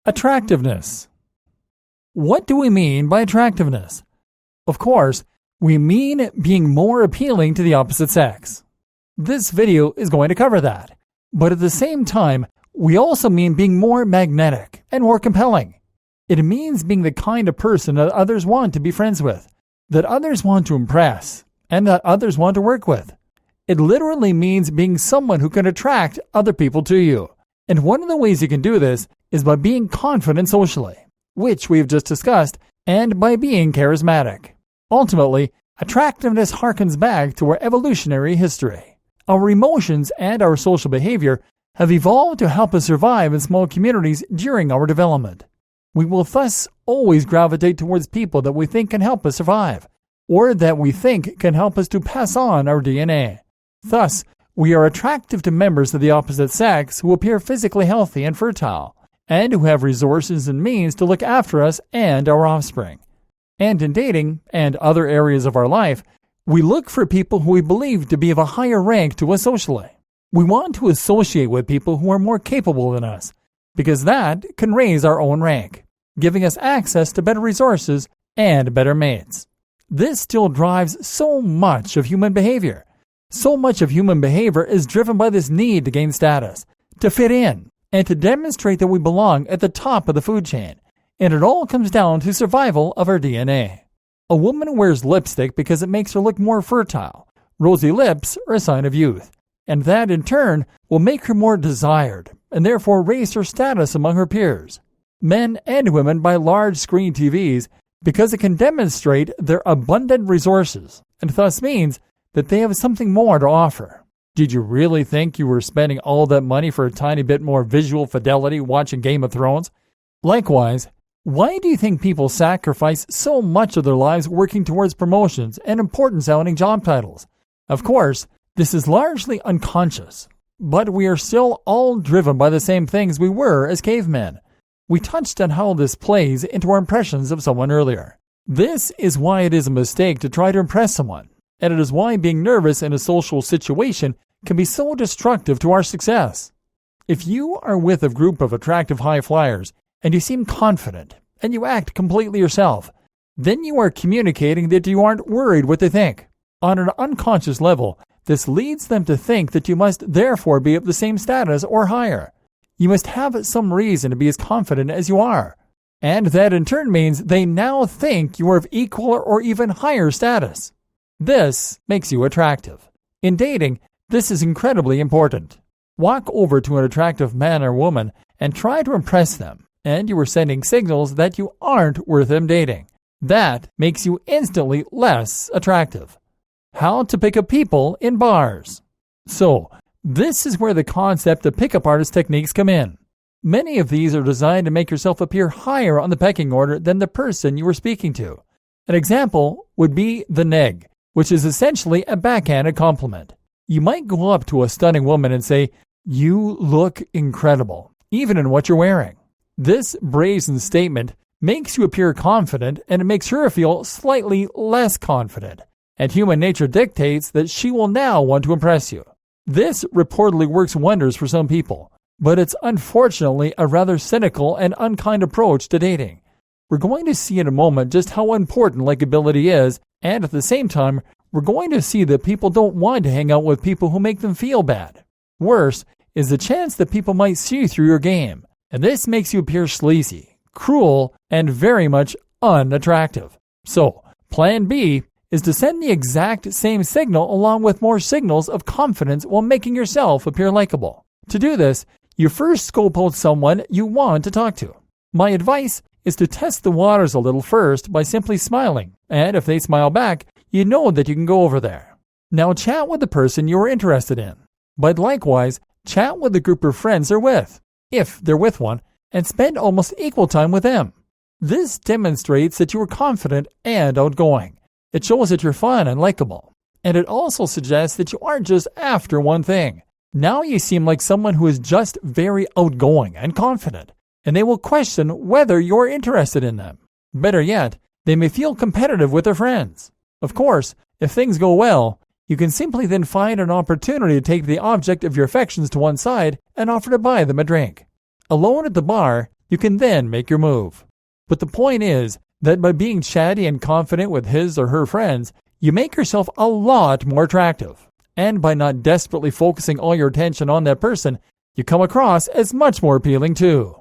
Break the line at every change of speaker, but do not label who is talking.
Attractiveness. What do we mean by attractiveness? Of course, we mean being more appealing to the opposite sex. This video is going to cover that, but at the same time, we also mean being more magnetic and more compelling. It means being the kind of person that others want to be friends with, that others want to impress, and that others want to work with. It literally means being someone who can attract other people to you. And one of the ways you can do this is by being confident socially, which we've just discussed, and by being charismatic. Ultimately, attractiveness harkens back to our evolutionary history. Our emotions and our social behavior have evolved to help us survive in small communities during our development. We will thus always gravitate towards people that we think can help us survive, or that we think can help us to pass on our DNA. Thus, we are attractive to members of the opposite sex who appear physically healthy and fertile, and who have resources and means to look after us and our offspring. And in dating and other areas of our life, we look for people who we believe to be of a higher rank to us socially. We want to associate with people who are more capable than us, because that can raise our own rank, giving us access to better resources and better mates. This still drives so much of human behavior. So much of human behavior is driven by this need to gain status, to fit in, and to demonstrate that we belong at the top of the food chain. And it all comes down to survival of our DNA. A woman wears lipstick because it makes her look more fertile. Rosy lips are a sign of youth. And that, in turn, will make her more desired, and therefore raise her status among her peers. Men and women buy large screen TVs because it can demonstrate their abundant resources, and thus means that they have something more to offer. Did you really think you were spending all that money for a tiny bit more visual fidelity watching Game of Thrones? Likewise, why do you think people sacrifice so much of their lives working towards promotions and important-sounding job titles? Of course, this is largely unconscious, but we are still all driven by the same things we were as cavemen. We touched on how this plays into our impressions of someone earlier. This is why it is a mistake to try to impress someone, and it is why being nervous in a social situation can be so destructive to our success. If you are with a group of attractive high flyers, and you seem confident, and you act completely yourself, then you are communicating that you aren't worried what they think. On an unconscious level, this leads them to think that you must therefore be of the same status or higher. You must have some reason to be as confident as you are. And that in turn means they now think you are of equal or even higher status. This makes you attractive. In dating, this is incredibly important. Walk over to an attractive man or woman and try to impress them, and you are sending signals that you aren't worth them dating. That makes you instantly less attractive. How to pick up people in bars. So, this is where the concept of pickup artist techniques come in. Many of these are designed to make yourself appear higher on the pecking order than the person you are speaking to. An example would be the neg, which is essentially a backhanded compliment. You might go up to a stunning woman and say, "You look incredible," even in what you're wearing. This brazen statement makes you appear confident, and it makes her feel slightly less confident. And human nature dictates that she will now want to impress you. This reportedly works wonders for some people, but it's unfortunately a rather cynical and unkind approach to dating. We're going to see in a moment just how important likability is, and at the same time, we're going to see that people don't want to hang out with people who make them feel bad. Worse is the chance that people might see through your game, and this makes you appear sleazy, cruel, and very much unattractive. So, plan B is to send the exact same signal along with more signals of confidence while making yourself appear likable. To do this, you first scope out someone you want to talk to. My advice is to test the waters a little first by simply smiling, and if they smile back, you know that you can go over there. Now chat with the person you are interested in, but likewise, chat with the group of friends they're with, if they're with one, and spend almost equal time with them. This demonstrates that you are confident and outgoing. It shows that you're fun and likable, and it also suggests that you aren't just after one thing. Now you seem like someone who is just very outgoing and confident, and they will question whether you're interested in them. Better yet, they may feel competitive with their friends. Of course, if things go well, you can simply then find an opportunity to take the object of your affections to one side and offer to buy them a drink. Alone at the bar, You can then make your move. But the point is that by being chatty and confident with his or her friends, you make yourself a lot more attractive. And by not desperately focusing all your attention on that person, you come across as much more appealing too.